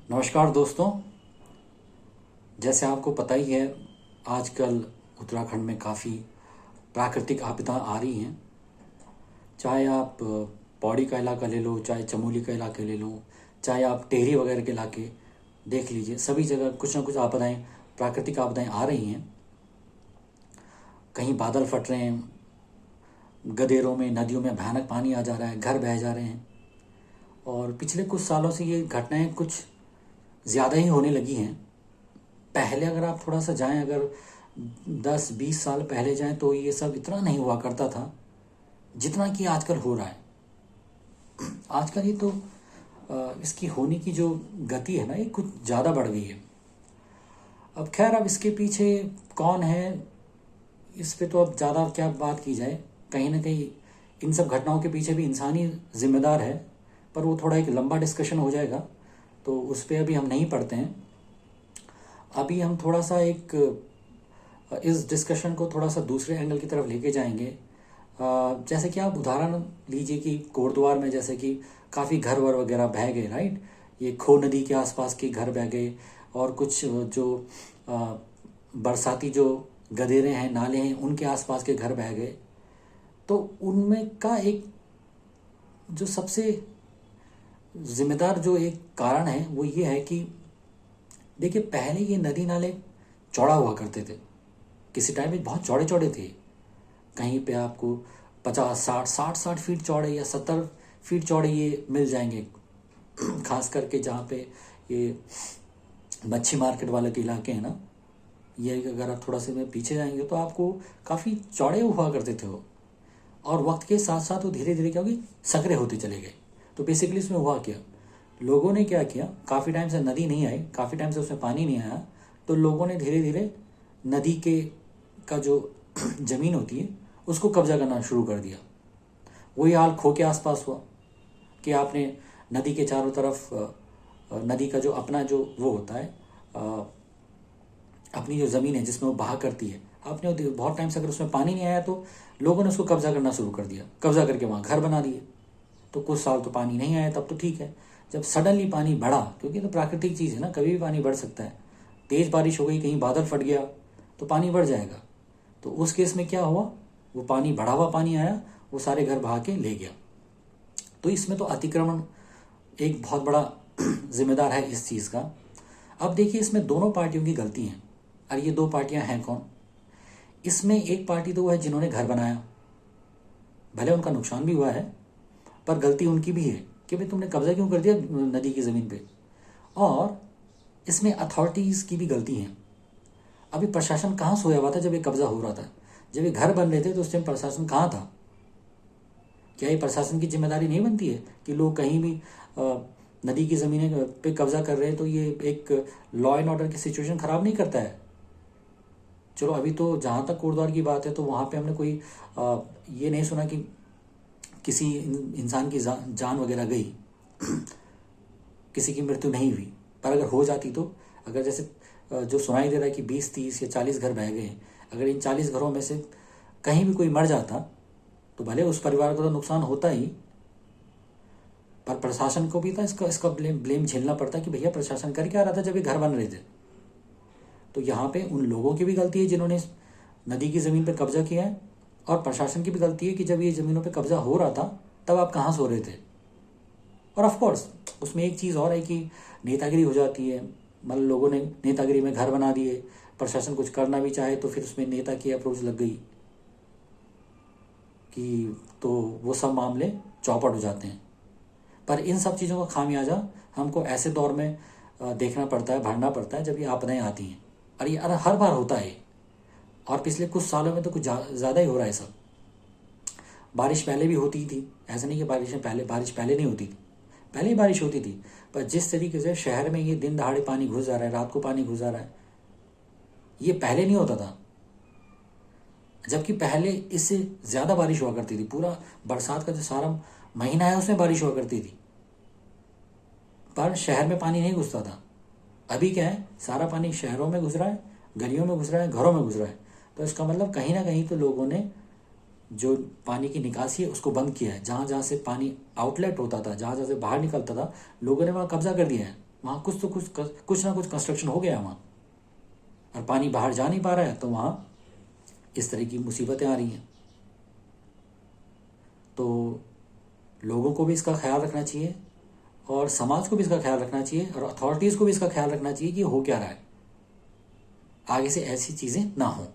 नमस्कार दोस्तों। जैसे आपको पता ही है, आजकल उत्तराखंड में काफ़ी प्राकृतिक आपदा आ रही हैं। चाहे आप पौड़ी का इलाका ले लो, चाहे चमोली का इलाका ले लो, चाहे आप टेहरी वगैरह के इलाके देख लीजिए, सभी जगह कुछ ना कुछ आपदाएं, प्राकृतिक आपदाएं आ रही हैं। कहीं बादल फट रहे हैं, गदेरों में, नदियों में भयानक पानी आ जा रहा है, घर बह जा रहे हैं। और पिछले कुछ सालों से ये घटनाएं कुछ ज़्यादा ही होने लगी हैं। पहले अगर आप थोड़ा सा जाएं, अगर 10-20 साल पहले जाएं तो ये सब इतना नहीं हुआ करता था जितना कि आजकल हो रहा है। आजकल ये तो इसकी होने की जो गति है ना, ये कुछ ज़्यादा बढ़ गई है। अब खैर, अब इसके पीछे कौन है, इस पे तो अब ज़्यादा क्या बात की जाए। कहीं ना कहीं इन सब घटनाओं के पीछे भी इंसान ही जिम्मेदार है, पर वो थोड़ा एक लंबा डिस्कशन हो जाएगा, तो उस पर अभी हम नहीं पढ़ते हैं। अभी हम थोड़ा सा इस डिस्कशन को थोड़ा सा दूसरे एंगल की तरफ लेके जाएंगे। जैसे कि आप उदाहरण लीजिए कि कोटद्वार में जैसे कि काफ़ी घर वर वगैरह बह गए, राइट। ये खो नदी के आसपास के घर बह गए, और कुछ जो बरसाती जो गदेरे हैं, नाले हैं, उनके आसपास के घर बह गए। तो उनमें का एक जो सबसे जिम्मेदार जो एक कारण है वो ये है कि देखिए, पहले ये नदी नाले चौड़ा हुआ करते थे। किसी टाइम में बहुत चौड़े चौड़े थे। कहीं पे आपको 50-60 फीट चौड़े या 70 फीट चौड़े ये मिल जाएंगे। खास करके जहाँ पे ये मच्छी मार्केट वाले के इलाके हैं ना, ये अगर आप थोड़ा से में पीछे जाएंगे तो आपको काफ़ी चौड़े हुआ करते थे वो। और वक्त के साथ साथ वो धीरे धीरे क्या होगी, संकरे होते चले गए। तो बेसिकली इसमें हुआ क्या, लोगों ने क्या किया, काफ़ी टाइम से नदी नहीं आई, काफ़ी टाइम से उसमें पानी नहीं आया, तो लोगों ने धीरे धीरे नदी के का जो ज़मीन होती है उसको कब्जा करना शुरू कर दिया। वही हाल खो के आसपास हुआ कि आपने नदी के चारों तरफ नदी का जो अपना जो वो होता है, अपनी जो ज़मीन है जिसमें वो बहा करती है, आपने बहुत टाइम से अगर उसमें पानी नहीं आया तो लोगों ने उसको कब्जा करना शुरू कर दिया। कब्जा करके वहाँ घर बना दिए। तो कुछ साल तो पानी नहीं आया, तब तो ठीक है। जब सडनली पानी बढ़ा, क्योंकि तो प्राकृतिक चीज़ है ना, कभी भी पानी बढ़ सकता है। तेज़ बारिश हो गई, कहीं बादल फट गया तो पानी बढ़ जाएगा। तो उस केस में क्या हुआ, वो पानी, बढ़ा हुआ पानी आया, वो सारे घर बहा के ले गया। तो इसमें तो अतिक्रमण एक बहुत बड़ा जिम्मेदार है इस चीज़ का। अब देखिए, इसमें दोनों पार्टियों की गलती है। और ये दो पार्टियां हैं कौन? इसमें एक पार्टी तो वो है जिन्होंने घर बनाया, भले उनका नुकसान भी हुआ है, पर गलती उनकी भी है कि भाई तुमने कब्जा क्यों कर दिया नदी की ज़मीन पे। और इसमें अथॉरिटीज़ की भी गलती है। अभी प्रशासन कहाँ सोया हुआ था जब ये कब्जा हो रहा था? जब ये घर बन रहे थे तो उस टाइम प्रशासन कहाँ था? क्या ये प्रशासन की जिम्मेदारी नहीं बनती है कि लोग कहीं भी नदी की ज़मीनें पे कब्जा कर रहे हैं तो ये एक लॉ एंड ऑर्डर की सिचुएशन ख़राब नहीं करता है? चलो, अभी तो जहाँ तक कोटद्वार की बात है तो वहाँ पे हमने कोई ये नहीं सुना कि किसी इंसान की जान वगैरह गई, किसी की मृत्यु नहीं हुई। पर अगर हो जाती तो, अगर जैसे जो सुनाई दे रहा है कि 20-30 या 40 घर बह गए, अगर इन 40 घरों में से कहीं भी कोई मर जाता तो भले उस परिवार को तो नुकसान होता ही, पर प्रशासन को भी था इसका ब्लेम झेलना पड़ता कि भैया प्रशासन कर क्या रहा था जब ये घर बन रहे थे। तो यहाँ पे उन लोगों की भी गलती है जिन्होंने नदी की ज़मीन पर कब्जा किया है, और प्रशासन की भी गलती है कि जब ये ज़मीनों पे कब्जा हो रहा था तब आप कहाँ सो रहे थे। और ऑफ कोर्स उसमें एक चीज़ और है कि नेतागिरी हो जाती है। मतलब लोगों ने नेतागिरी में घर बना दिए, प्रशासन कुछ करना भी चाहे तो फिर उसमें नेता की अप्रोच लग गई कि तो वो सब मामले चौपट हो जाते हैं। पर इन सब चीज़ों का खामियाजा हमको ऐसे दौर में देखना पड़ता है, भरना पड़ता है जब ये आपदाएं आती हैं। और ये हर बार होता है, और पिछले कुछ सालों में तो कुछ ज़्यादा ही हो रहा है सब। बारिश पहले भी होती थी, ऐसा नहीं कि बारिश पहले नहीं होती थी, पहले ही बारिश होती थी। पर जिस तरीके से शहर में ये दिन दहाड़े पानी घुस जा रहा है, रात को पानी घुस जा रहा है, ये पहले नहीं होता था। जबकि पहले इससे ज़्यादा बारिश हुआ करती थी। पूरा बरसात का जो सारा महीना है उसमें बारिश हुआ करती थी, पर शहर में पानी नहीं घुसता था। अभी क्या है, सारा पानी शहरों में घुस रहा है, गलियों में घुस रहा है, घरों में घुस रहा है। तो इसका मतलब कहीं ना कहीं तो लोगों ने जो पानी की निकासी है उसको बंद किया है। जहाँ जहाँ से पानी आउटलेट होता था, जहाँ जहाँ से बाहर निकलता था, लोगों ने वहाँ कब्जा कर दिया है। वहाँ कुछ ना कुछ कंस्ट्रक्शन हो गया वहाँ, और पानी बाहर जा नहीं पा रहा है, तो वहाँ इस तरह की मुसीबतें आ रही हैं। तो लोगों को भी इसका ख्याल रखना चाहिए, और समाज को भी इसका ख्याल रखना चाहिए, और अथॉरिटीज़ को भी इसका ख्याल रखना चाहिए कि हो क्या रहा है, आगे से ऐसी चीज़ें ना हों।